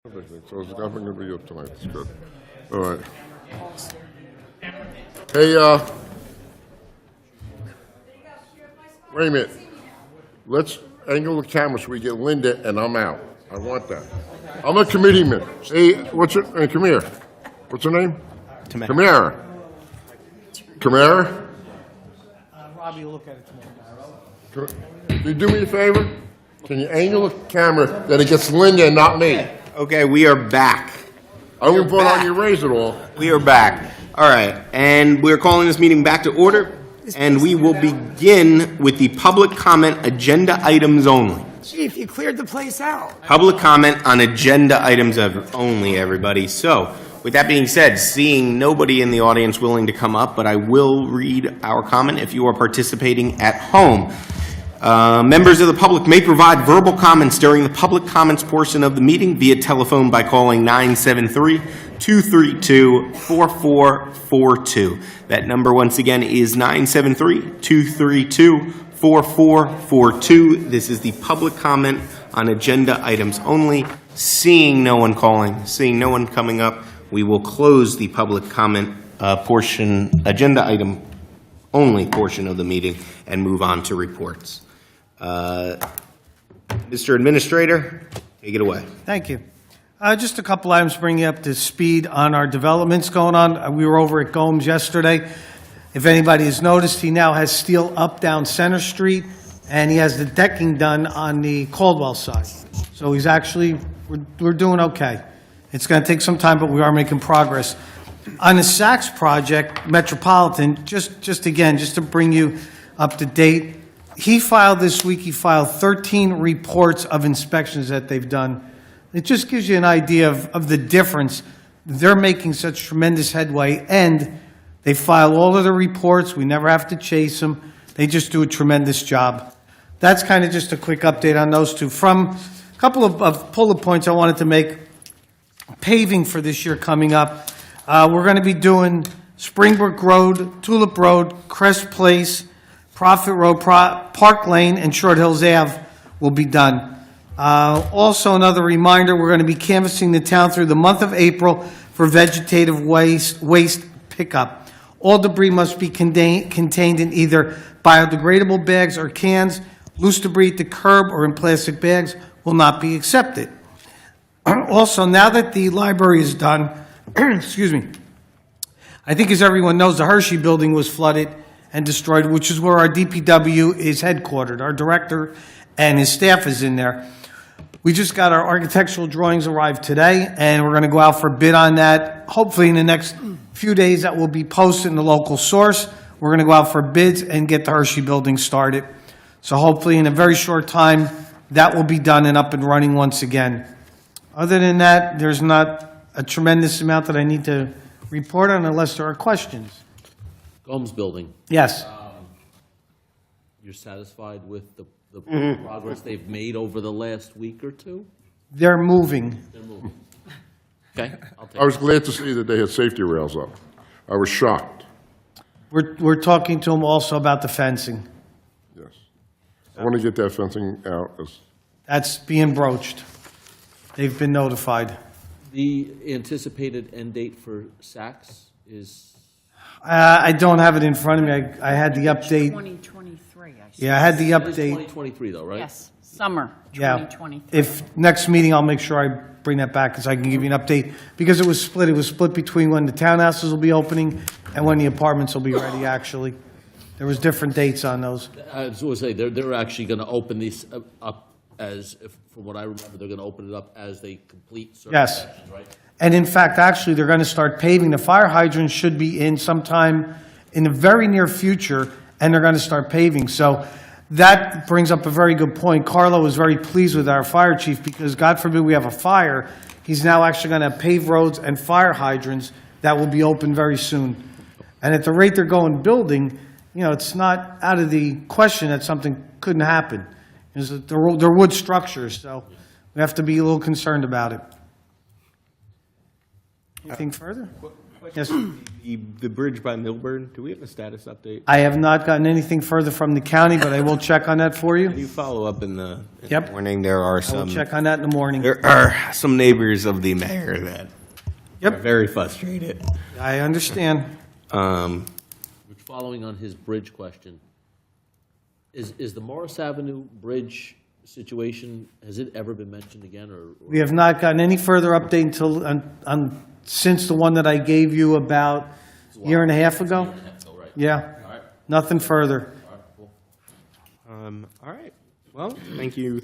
Everything, so it's definitely gonna be up tonight, it's good. All right. Hey, wait a minute. Let's angle the camera so we get Linda, and I'm out. I want that. I'm a committee man. Hey, what's your, come here. What's her name? Tamara. Tamara? Robbie will look at it tomorrow. Can you do me a favor? Can you angle the camera that it gets Linda and not me? Okay, we are back. I won't vote on you, raise it all. We are back. All right, and we're calling this meeting back to order, and we will begin with the public comment agenda items only. Chief, you cleared the place out. Public comment on agenda items only, everybody. So, with that being said, seeing nobody in the audience willing to come up, but I will read our comment if you are participating at home. Members of the public may provide verbal comments during the public comments portion of the meeting via telephone by calling 973-232-4442. That number, once again, is 973-232-4442. This is the public comment on agenda items only. Seeing no one calling, seeing no one coming up, we will close the public comment portion, agenda item only portion of the meeting, and move on to reports. Mr. Administrator, take it away. Thank you. Just a couple items to bring you up to speed on our developments going on. We were over at Gomes yesterday. If anybody has noticed, he now has steel up down Center Street, and he has the decking done on the Caldwell side. So he's actually, we're doing okay. It's going to take some time, but we are making progress. On the Saks project, Metropolitan, just to bring you up to date, he filed this week, he filed 13 reports of inspections that they've done. It just gives you an idea of the difference. They're making such tremendous headway, and they file all of the reports. We never have to chase them. They just do a tremendous job. That's kind of just a quick update on those two. From a couple of bullet points I wanted to make, paving for this year coming up. We're going to be doing Springbrook Road, Tulip Road, Crest Place, Prophet Road, Park Lane, and Short Hills Ave will be done. Also, another reminder, we're going to be canvassing the town through the month of April for vegetative waste pickup. All debris must be contained in either biodegradable bags or cans. Loose debris at the curb or in plastic bags will not be accepted. Also, now that the library is done, excuse me, I think as everyone knows, the Hershey building was flooded and destroyed, which is where our DPW is headquartered. Our director and his staff is in there. We just got our architectural drawings arrived today, and we're going to go out for bid on that. Hopefully in the next few days that will be posted in the local source. We're going to go out for bids and get the Hershey building started. So hopefully in a very short time, that will be done and up and running once again. Other than that, there's not a tremendous amount that I need to report on unless there are questions. Gomes building, Yes. you're satisfied with the progress they've made over the last week or two? They're moving. They're moving. Okay, I'll take I was glad to see that they had safety rails up. I was shocked, We're talking to them also about the fencing. yes. I want to get that fencing out as, That's being broached. They've been notified. The anticipated end date for Saks is, I don't have it in front of me. I had the update. 2023, I see. Yeah, I had the it is update. 2023 though, right? Yes, summer Yeah. 2023. If next meeting, I'll make sure I bring that back because I can give you an update. Because it was split. It was split between when the townhouses will be opening and when the apartments will be ready, actually. There was different dates on those. I was going to say, they're actually going to open these up as, from what I remember, they're going to open it up as they complete certain Yes. sections, right? And in fact, actually, they're going to start paving. The fire hydrants should be in sometime in the very near future, and they're going to start paving. So that brings up a very good point. Carlo was very pleased with our fire chief because, God forbid, we have a fire. He's now actually going to pave roads and fire hydrants that will be open very soon. And at the rate they're going building, you know, it's not out of the question that something couldn't happen. They're wood structures, so we have to be a little concerned about it. Anything further? Yes, The bridge by Milburn, do we have a status update? I have not gotten anything further from the county, but I will check on that for you. You follow up in the Yep. morning. There are I will some, check on that in the morning. there are some neighbors of the mayor that Yep. are very frustrated. I understand. Which, following on his bridge question, is the Morris Avenue Bridge situation, has it ever been mentioned again, or? We have not gotten any further update until, since the one that I gave you about a year and a half ago. Oh, right. Yeah, nothing further. All right. Well, thank you,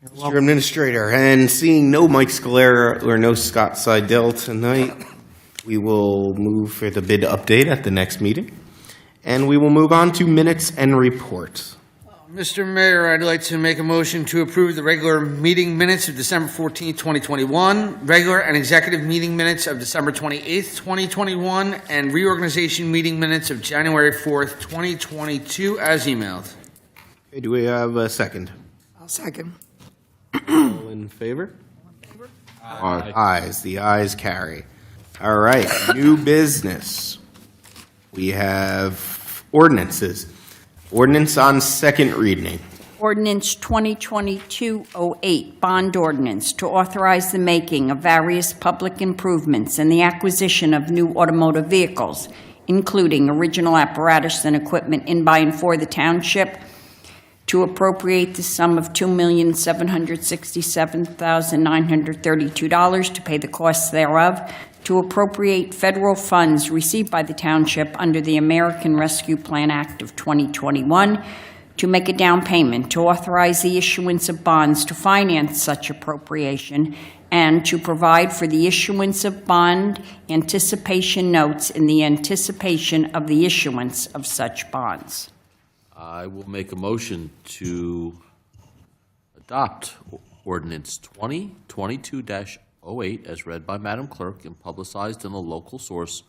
Mr. Administrator. And seeing no Mike Scalera or no Scott Seidel tonight, we will move for the bid update at the next meeting. And we will move on to minutes and reports. Mr. Mayor, I'd like to make a motion to approve the regular meeting minutes of December 14th, 2021, regular and executive meeting minutes of December 28th, 2021, and reorganization meeting minutes of January 4th, 2022, as emailed. Okay, do we have a second? I'll second. All in favor? Aye. Ayes, the ayes carry. All right, new business. We have ordinances. Ordinance on second reading. Ordinance 2022-08, bond ordinance to authorize the making of various public improvements and the acquisition of new automotive vehicles, including original apparatus and equipment in by and for the township, to appropriate the sum of $2,767,932 to pay the costs thereof, to appropriate federal funds received by the township under the American Rescue Plan Act of 2021, to make a down payment, to authorize the issuance of bonds to finance such appropriation, and to provide for the issuance of bond anticipation notes in the anticipation of the issuance of such bonds. I will make a motion to adopt ordinance 2022-08 as read by Madam Clerk and publicized in a local source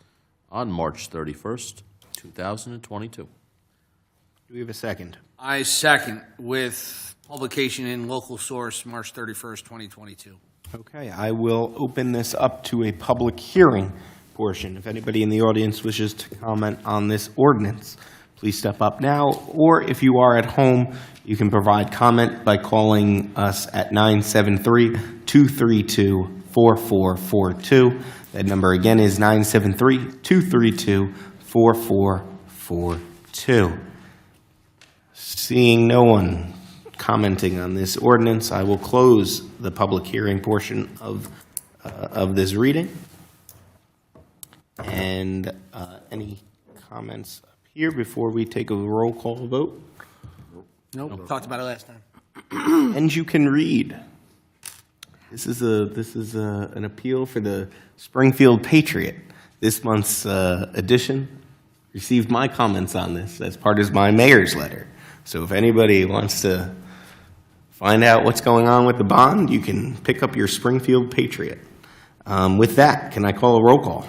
on March 31st, 2022. Do we have a second? I second, with publication in local source, March 31st, 2022. Okay, I will open this up to a public hearing portion. If anybody in the audience wishes to comment on this ordinance, please step up now, or if you are at home, you can provide comment by calling us at 973-232-4442. That number again is 973-232-4442. Seeing no one commenting on this ordinance, I will close the public hearing portion of this reading. And any comments up here before we take a roll call vote? Nope, talked about it last time. And you can read. This is an appeal for the Springfield Patriot. This month's edition received my comments on this as part of my mayor's letter. So if anybody wants to find out what's going on with the bond, you can pick up your Springfield Patriot. With that, can I call a roll call?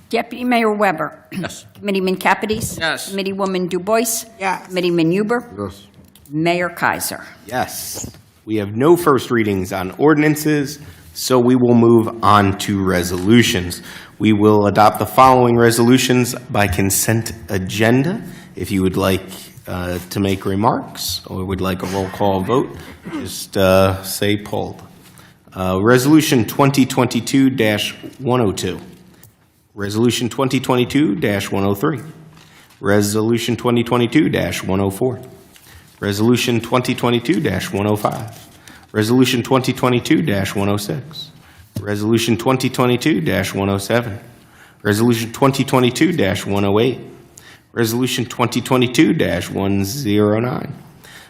Deputy Mayor Weber. Yes. Committeeman Capides. Yes. Committeewoman DuBois. Yes. Committeeman Huber. Yes. Mayor Kaiser. Yes. We have no first readings on ordinances, so we will move on to resolutions. We will adopt the following resolutions by consent agenda. If you would like to make remarks or would like a roll call vote, just say pulled. Resolution 2022-102. Resolution 2022-103. Resolution 2022-104. Resolution 2022-105. Resolution 2022-106. Resolution 2022-107. Resolution 2022-108. Resolution 2022-109.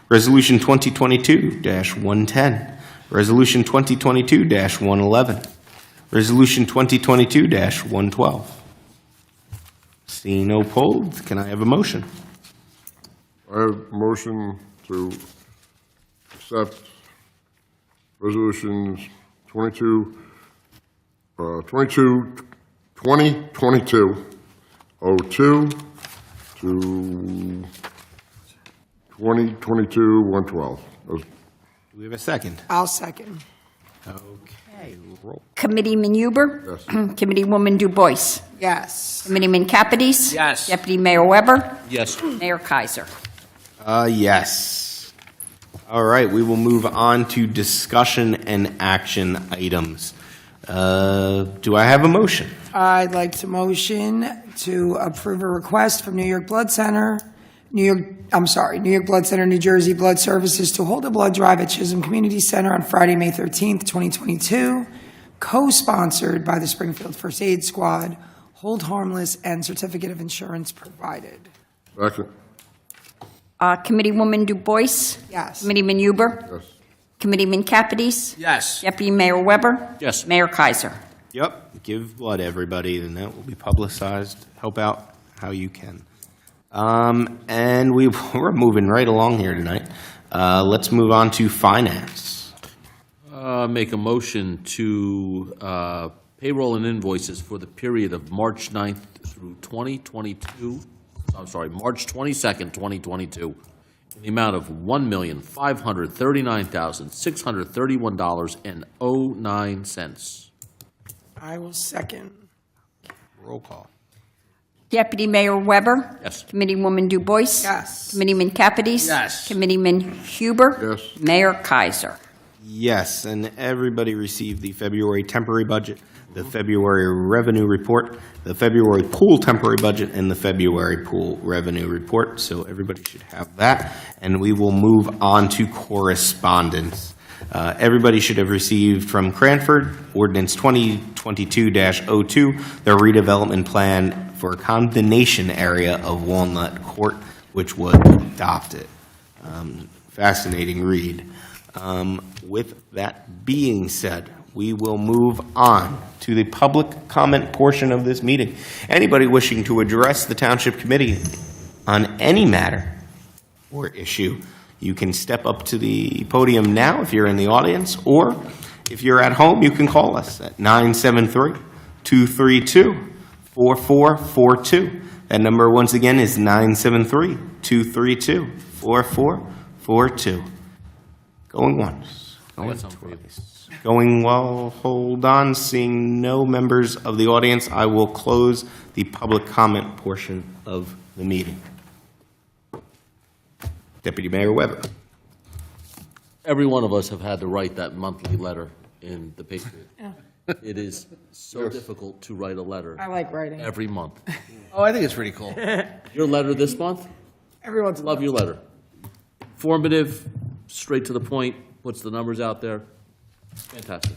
Resolution 2022-110. Resolution 2022-111. Resolution 2022-112. Seeing no pulled, can I have a motion? I have a motion to accept resolutions 2022-02 to 2022-112. Do we have a second? I'll second. Okay. Committeeman Huber? Yes. Committeewoman Du Bois? Yes. Committeeman Capides? Yes. Deputy Mayor Weber? Yes. Mayor Kaiser? Yes. All right, we will move on to discussion and action items. Do I have a motion? I'd like to motion to approve a request from New York Blood Center, New York Blood Center, New Jersey Blood Services to hold a blood drive at Chisholm Community Center on Friday, May 13th, 2022, co-sponsored by the Springfield First Aid Squad, hold harmless, and certificate of insurance provided. Second. Committeewoman Du Bois? Yes. Committeeman Huber? Yes. Committeeman Capides? Yes. Deputy Mayor Weber? Yes. Mayor Kaiser? Yep, give blood, everybody, and that will be publicized. Help out how you can. And we're moving right along here tonight. Let's move on to finance. Make a motion to payroll and invoices for the period of March 9th through 2022, March 22nd, 2022, in the amount of $1,539,631.09. I will second. Roll call. Deputy Mayor Weber? Yes. Committeewoman Du Bois? Yes. Committeeman Capides? Yes. Committeeman Huber? Yes. Mayor Kaiser? Yes, and everybody received the February temporary budget, the February revenue report, the February pool temporary budget, and the February pool revenue report, so everybody should have that. And we will move on to correspondence. Everybody should have received from Cranford, Ordinance 2022-02, their redevelopment plan for a condemnation area of Walnut Court, which was adopted. Fascinating read. With that being said, we will move on to the public comment portion of this meeting. Anybody wishing to address the Township Committee on any matter or issue, you can step up to the podium now if you're in the audience, or if you're at home, you can call us at 973-232-4442. That number, once again, is 973-232-4442. Going once. Going twice. Going well, hold on. Seeing no members of the audience, I will close the public comment portion of the meeting. Deputy Mayor Weber. Every one of us have had to write that monthly letter in the Patriot. It is so difficult to write a letter I like writing. every month. Oh, I think it's pretty cool. Your letter this month? Everyone's Love your letter. Informative, straight to the point, puts the numbers out there. Fantastic.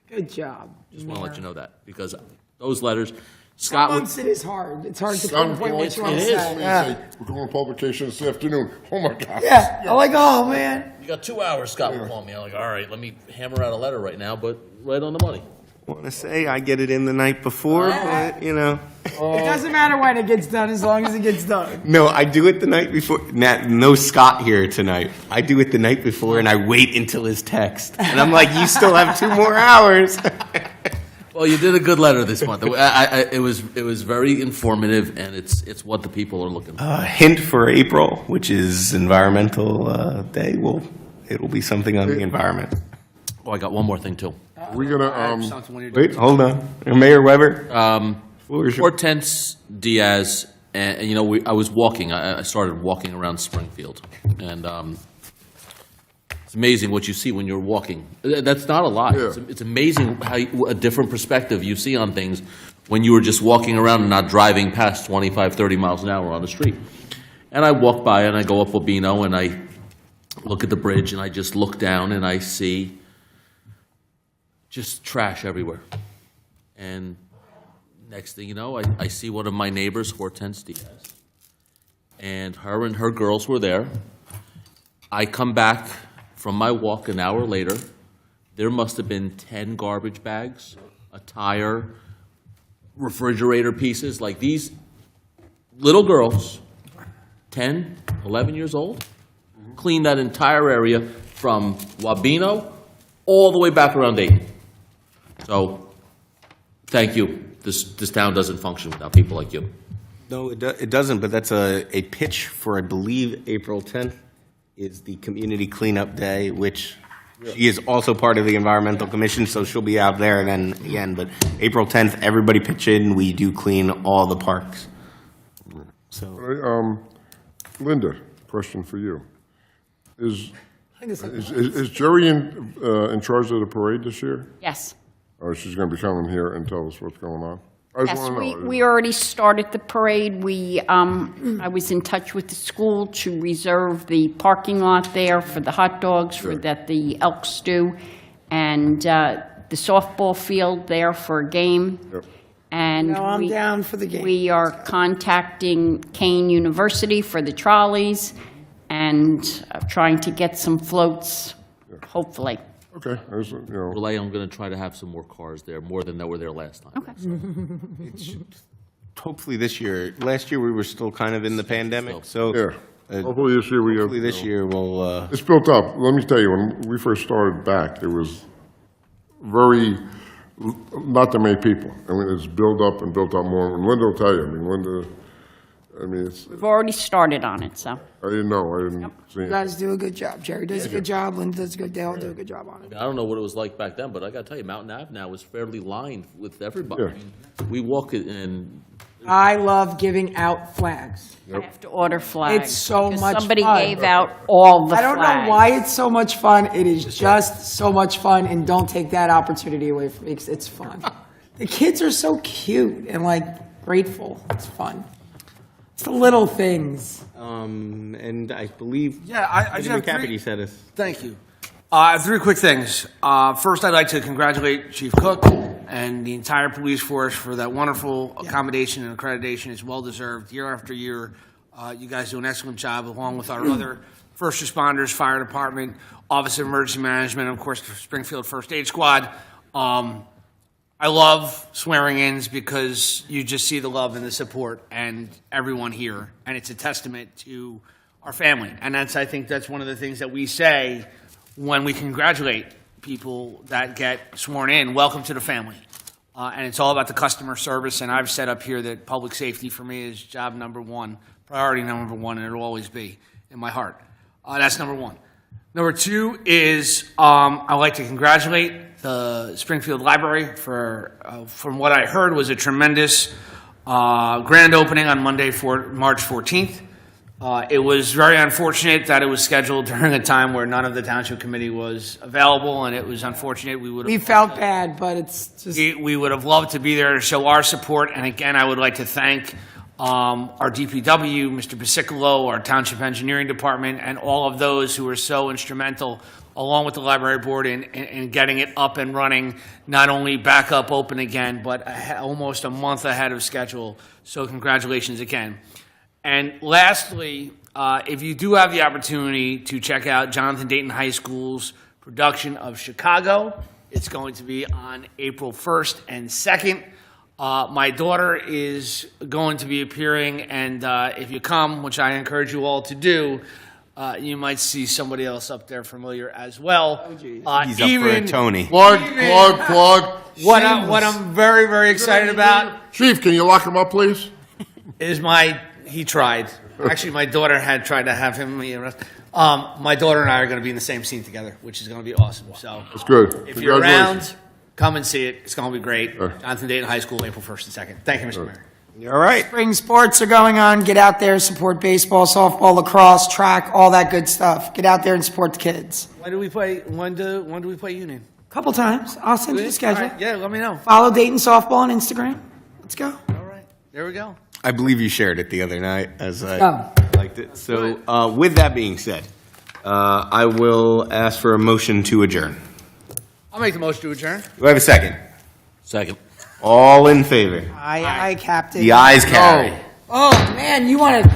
Good job. Just want to let you know that, because those letters, Scott, Months it is hard. It's hard to Some pinpoint what you want to it is. say. They Yeah. say, we're going to publication this afternoon. Oh, my God. Yeah. I'm like, oh, man. you got 2 hours, Scott will call me. I'm like, all right, let me hammer out a letter right now, but right on the money. I want to say I get it in the night before, but, you know. It doesn't matter when it gets done as long as it gets done. No, I do it the night before. No Scott here tonight. I do it the night before, and I wait until his text. And I'm like, you still have 2 more hours. Well, you did a good letter this month. It was very informative, and it's what the people are looking for. Hint for April, which is Environmental Day. It will be something on the environment. Oh, I got one more thing, too. We're going to, Something when you're doing- Wait, hold on. Mayor Weber? Floor is yours. Hortense Diaz, and you know, I was walking. I started walking around Springfield, and it's amazing what you see when you're walking. That's not a lie. Yeah. It's amazing how a different perspective you see on things when you were just walking around and not driving past 25, 30 miles an hour on the street. And I walk by and I go up Wabino and I look at the bridge and I just look down and I see just trash everywhere. And next thing you know, I see one of my neighbors, Hortense Diaz, and her girls were there. I come back from my walk an hour later. There must have been 10 garbage bags, a tire, refrigerator pieces. Like, these little girls, 10, 11 years old, cleaned that entire area from Wabino all the way back around Dayton. So, thank you. This town doesn't function without people like you. No, it doesn't, but that's a pitch for, I believe, April 10th is the Community Cleanup Day, which She is also part of the Environmental Commission, so she'll be out there then again. But April 10th, everybody pitch in. We do clean all the parks. So Linda, question for you. Is Jerry in charge of the parade this year? Yes. Or she's going to be coming here and tell us what's going on? I just Yes, want to know. we already started the parade. I was in touch with the school to reserve the parking lot there for the hot dogs that the Elks do, and the softball field there for a game. Yep. And No, I'm down for the game. We are contacting Kane University for the trolleys and trying to get some floats, hopefully. Okay, Relay, I'm going to try to have some more cars there, more than that were there last time. Okay. hopefully this year. Last year we were still kind of in the pandemic, so yeah. Hopefully this year we have. hopefully this year we'll. It's built up. Let me tell you, when we first started back, it was not that many people. I mean, it's built up and built up more. And Linda will tell you, We've already started on it, so. I didn't know, I didn't see You it. guys do a good job. Jerry does a good job, Linda does a good, they all do a good job on it. I don't know what it was like back then, but I got to tell you, Mountain Ave now is fairly lined with everybody. Yeah. I mean, we walk it and I love giving out flags. I have to order flags. It's so because much Somebody fun. gave out all the I flags. don't know why it's so much fun. It is just so much fun, and don't take that opportunity away from me, 'cause it's fun. The kids are so cute and, grateful. It's fun. It's the little things. And I believe. Yeah, I just have Deputy said it. Thank you. I have three quick things. First, I'd like to congratulate Chief Cook and the entire police force for that wonderful accommodation and accreditation. It's well-deserved. Year after year, you guys do an excellent job, along with our other first responders, fire department, Office of Emergency Management, and of course, the Springfield First Aid Squad. I love swearing-ins because you just see the love and the support and everyone here, and it's a testament to our family. And I think that's one of the things that we say when we congratulate people that get sworn in. Welcome to the family. And it's all about the customer service, and I've said up here that public safety for me is job number one, priority number one, and it'll always be in my heart. That's number one. Number two is I'd like to congratulate the Springfield Library for, from what I heard, was a tremendous grand opening on Monday, March 14th. It was very unfortunate that it was scheduled during a time where none of the Township Committee was available, and it was unfortunate. We felt bad, but it's just... We would have loved to be there to show our support, and again, I would like to thank our DPW, Mr. Pisicolo, our Township Engineering Department, and all of those who were so instrumental, along with the library board, in getting it up and running, not only back up open again, but almost a month ahead of schedule. So congratulations again. And lastly, if you do have the opportunity to check out Jonathan Dayton High School's production of Chicago, it's going to be on April 1st and 2nd. My daughter is going to be appearing, and if you come, which I encourage you all to do, you might see somebody else up there familiar as well. He's up for a Tony. Plug. What I'm very, very excited about Chief, can you lock him up, please? is he tried. Actually, my daughter had tried to have him arrested. My daughter and I are going to be in the same scene together, which is going to be awesome. So That's good. if you're Congratulations. around, come and see it. It's going to be great. Jonathan Dayton High School, April 1st and 2nd. Thank you, Mr. Mayor. All right. Spring sports are going on. Get out there, support baseball, softball, lacrosse, track, all that good stuff. Get out there and support the kids. When do we play? When do we play Union? Couple times. I'll send you the schedule. All right, yeah, let me know. Follow Dayton softball on Instagram. Let's go. All right, there we go. I believe you shared it the other night, as I Oh. liked it. So, with that being said, I will ask for a motion to adjourn. I'll make the motion to adjourn. Do I have a second? Second. All in favor? Aye, Captain. The ayes carry. Oh, man, you want to